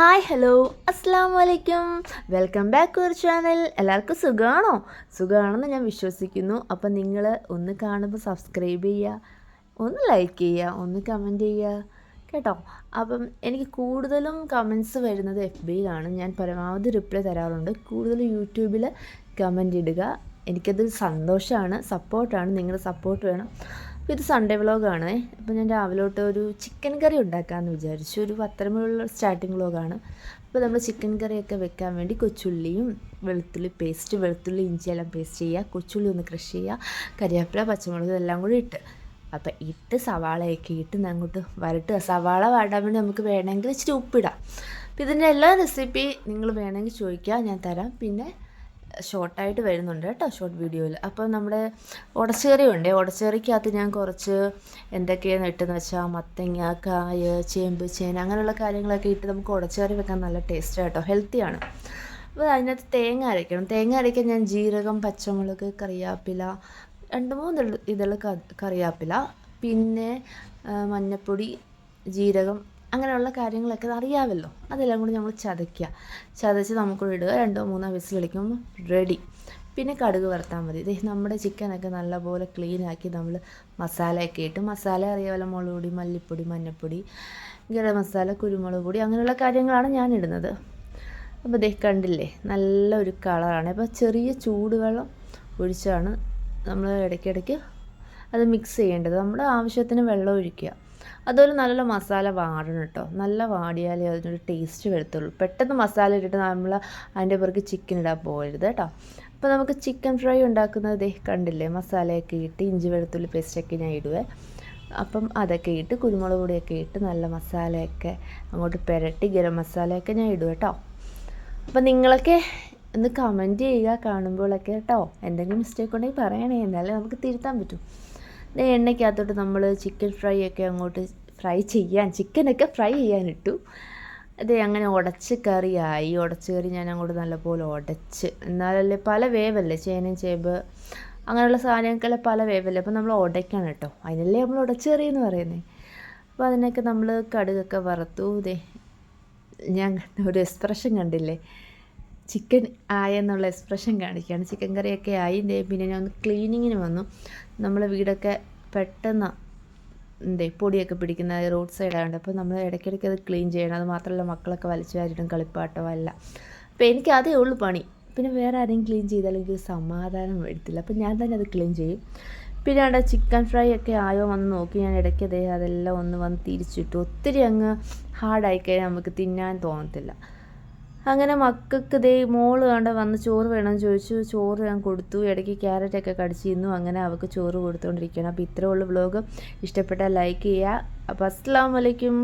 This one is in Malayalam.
ഹായ് ഹലോ അസ്സാം വലൈക്കും. Welcome back to our channel. എല്ലാവർക്കും സുഖമാണോ? സുഖമാണെന്ന് ഞാൻ വിശ്വസിക്കുന്നു. അപ്പം നിങ്ങൾ ഒന്ന് കാണുമ്പോൾ സബ്സ്ക്രൈബ് ചെയ്യുക, ഒന്ന് ലൈക്ക് ചെയ്യുക, ഒന്ന് കമൻറ്റ് ചെയ്യുക കേട്ടോ. അപ്പം എനിക്ക് കൂടുതലും കമൻറ്റ്സ് വരുന്നത് FBയിലാണ്. ഞാൻ പരമാവധി റിപ്ലൈ തരാറുണ്ട്. കൂടുതൽ യൂട്യൂബിൽ കമൻറ്റ് ഇടുക. എനിക്കത് സന്തോഷമാണ്, സപ്പോർട്ടാണ്. നിങ്ങളുടെ സപ്പോർട്ട് വേണം. അപ്പോൾ ഇത് സൺഡേ വ്ളോഗാണ്. അപ്പോൾ ഞാൻ രാവിലെ തൊട്ട് ഒരു ചിക്കൻ കറി ഉണ്ടാക്കാമെന്ന് വിചാരിച്ചു. ഒരു 10 മണിയുള്ള സ്റ്റാർട്ടിങ് വ്ളോഗാണ്. അപ്പോൾ നമ്മൾ ചിക്കൻ കറിയൊക്കെ വെക്കാൻ വേണ്ടി കൊച്ചുള്ളിയും വെളുത്തുള്ളി പേസ്റ്റ്, വെളുത്തുള്ളി ഇഞ്ചിയെല്ലാം പേസ്റ്റ് ചെയ്യുക, കൊച്ചുള്ളി ഒന്ന് ക്രഷ് ചെയ്യുക, കരിവേപ്പില പച്ചമുളക് എല്ലാം കൂടി ഇട്ട് സവാളയൊക്കെ ഇട്ട് അങ്ങോട്ട് വരട്ടുക. സവാള വാടാൻ വേണ്ടി നമുക്ക് വേണമെങ്കിൽ ഇച്ചിരി ഉപ്പിടാം. അപ്പോൾ ഇതിൻ്റെ എല്ലാ റെസിപ്പി നിങ്ങൾ വേണമെങ്കിൽ ചോദിക്കുക, ഞാൻ തരാം. പിന്നെ ഷോർട്ടായിട്ട് വരുന്നുണ്ട് കേട്ടോ, ഷോർട്ട് വീഡിയോയിൽ. അപ്പോൾ നമ്മുടെ ഉടച്ചക്കറി ഉണ്ട്. ഉടച്ചക്കറിക്കകത്ത് ഞാൻ കുറച്ച് എന്തൊക്കെയാണ് ഇട്ടെന്ന് വെച്ചാൽ മത്തങ്ങ, കായ, ചേമ്പ്, ചേന അങ്ങനെയുള്ള കാര്യങ്ങളൊക്കെ ഇട്ട് നമുക്ക് ഉടച്ചക്കറി വെക്കാൻ നല്ല ടേസ്റ്റാണ് കേട്ടോ, ഹെൽത്തിയാണ്. അപ്പോൾ അതിനകത്ത് തേങ്ങ അരയ്ക്കണം. തേങ്ങ അരയ്ക്കാൻ ഞാൻ ജീരകം, പച്ചമുളക്, കറിവേപ്പില, 2-3 ഇതള് കറിവേപ്പില, പിന്നെ മഞ്ഞൾപ്പൊടി, ജീരകം, അങ്ങനെയുള്ള കാര്യങ്ങളൊക്കെ അറിയാമല്ലോ. അതെല്ലാം കൂടി നമ്മൾ ചതച്ച് നമുക്കൂടെ ഇടുക. 2-3 വിസിൽ കളിക്കുമ്പോൾ റെഡി. പിന്നെ കടുക് വറുത്താൽ മതി. നമ്മുടെ ചിക്കനൊക്കെ നല്ലപോലെ ക്ലീനാക്കി നമ്മൾ മസാലയൊക്കെ ഇട്ട്, മസാല അറിയാമല്ലോ, മുളക് പൊടി, മല്ലിപ്പൊടി, മഞ്ഞൾപ്പൊടി, ഗരം മസാല, കുരുമുളക് പൊടി, അങ്ങനെയുള്ള കാര്യങ്ങളാണ് ഞാൻ ഇടുന്നത്. അപ്പോൾ കണ്ടില്ലേ, നല്ലൊരു കളറാണ്. അപ്പോൾ ചെറിയ ചൂടുവെള്ളം ഒഴിച്ചാണ് നമ്മൾ ഇടയ്ക്കിടയ്ക്ക് അത് മിക്സ് ചെയ്യേണ്ടത്. നമ്മുടെ ആവശ്യത്തിന് വെള്ളം ഒഴിക്കുക. അതൊരു നല്ല മസാല വാടണം കേട്ടോ. നല്ല വാടിയാലേ അതിനൊരു ടേസ്റ്റ് വരത്തുള്ളൂ. പെട്ടെന്ന് മസാല ഇട്ടിട്ട് നമ്മൾ അതിൻ്റെ പുറത്ത് ചിക്കൻ ഇടാൻ പോകരുത് കേട്ടോ. അപ്പോൾ നമുക്ക് ചിക്കൻ ഫ്രൈ ഉണ്ടാക്കുന്നത് കണ്ടില്ലേ, മസാലയൊക്കെ ഇട്ട് ഇഞ്ചി വെളുത്തുള്ളി പേസ്റ്റൊക്കെ ഞാൻ ഇടുവേ. അപ്പം അതൊക്കെ ഇട്ട് കുരുമുളക് പൊടിയൊക്കെ ഇട്ട് നല്ല മസാലയൊക്കെ അങ്ങോട്ട് പുരട്ടി ഗരം മസാലയൊക്കെ ഞാൻ ഇടും കേട്ടോ. അപ്പം നിങ്ങളൊക്കെ ഒന്ന് കമൻറ്റ് ചെയ്യുക കാണുമ്പോഴൊക്കെ കേട്ടോ. എന്തെങ്കിലും മിസ്റ്റേക്ക് ഉണ്ടെങ്കിൽ പറയണേ, എന്നാലേ നമുക്ക് തിരുത്താൻ പറ്റും. എണ്ണയ്ക്കകത്തോട്ട് നമ്മൾ ചിക്കൻ ഫ്രൈ ഒക്കെ അങ്ങോട്ട് ചിക്കനൊക്കെ ഫ്രൈ ചെയ്യാനിട്ടു. അങ്ങനെ ഉടച്ച് കറിയായി. ഉടച്ച് കറി ഞാൻ അങ്ങോട്ട് നല്ലപോലെ ഉടച്ച്, എന്നാലല്ലേ പല വേവല്ലേ, ചേനയും ചേമ്പ് അങ്ങനെയുള്ള സാധനങ്ങൾക്കെല്ലാം പല വേവല്ലേ. അപ്പോൾ നമ്മൾ ഉടയ്ക്കണം കേട്ടോ, അതിനല്ലേ നമ്മൾ ഉടച്ച് കറി എന്ന് പറയുന്നത്. അപ്പോൾ അതിനൊക്കെ നമ്മൾ കടുകൊക്കെ വറുത്തു. ഞാൻ ഒരു എക്സ്പ്രഷൻ കണ്ടില്ലേ, ചിക്കൻ ആയെന്നുള്ള എക്സ്പ്രഷൻ കാണിക്കുകയാണ്. ചിക്കൻ കറിയൊക്കെ ആയി. പിന്നെ ഞാൻ ഒന്ന് ക്ലീനിങ്ങിന് വന്നു. നമ്മളെ വീടൊക്കെ പെട്ടെന്ന് പൊടിയൊക്കെ പിടിക്കുന്ന റോഡ് സൈഡായതുകൊണ്ട് അപ്പോൾ നമ്മൾ ഇടയ്ക്കിടയ്ക്ക് അത് ക്ലീൻ ചെയ്യണം. അത് മാത്രമല്ല, മക്കളൊക്കെ വലിച്ചു വാരിയിട്ടും കളിപ്പാട്ടോ അല്ല. അപ്പോൾ എനിക്ക് അതേ ഉള്ളൂ പണി. പിന്നെ വേറെ ആരെയും ക്ലീൻ ചെയ്താൽ എനിക്ക് സമാധാനം വരത്തില്ല. അപ്പോൾ ഞാൻ തന്നെ അത് ക്ലീൻ ചെയ്യും. പിന്നെ അവിടെ ചിക്കൻ ഫ്രൈ ഒക്കെ ആയോ വന്ന് നോക്കി. ഞാൻ ഇടയ്ക്ക് അതെല്ലാം ഒന്ന് വന്ന് തിരിച്ചിട്ടു. ഒത്തിരി അങ്ങ് ഹാർഡായിക്കഴിഞ്ഞാൽ നമുക്ക് തിന്നാൻ തോന്നത്തില്ല. അങ്ങനെ മക്കൾക്ക് മോള് വന്ന് ചോറ് വേണമെന്ന് ചോദിച്ചു. ചോറ് ഞാൻ കൊടുത്തു. ഇടയ്ക്ക് ക്യാരറ്റൊക്കെ കടിച്ച് തിന്നു. അങ്ങനെ അവൾക്ക് ചോറ് കൊടുത്തുകൊണ്ടിരിക്കുകയാണ്. അപ്പോൾ ഇത്രയേ ഉള്ളൂ വ്ലോഗ്. ഇഷ്ടപ്പെട്ടാൽ ലൈക്ക് ചെയ്യുക. അപ്പോൾ അസ്സലാമു അലൈക്കും.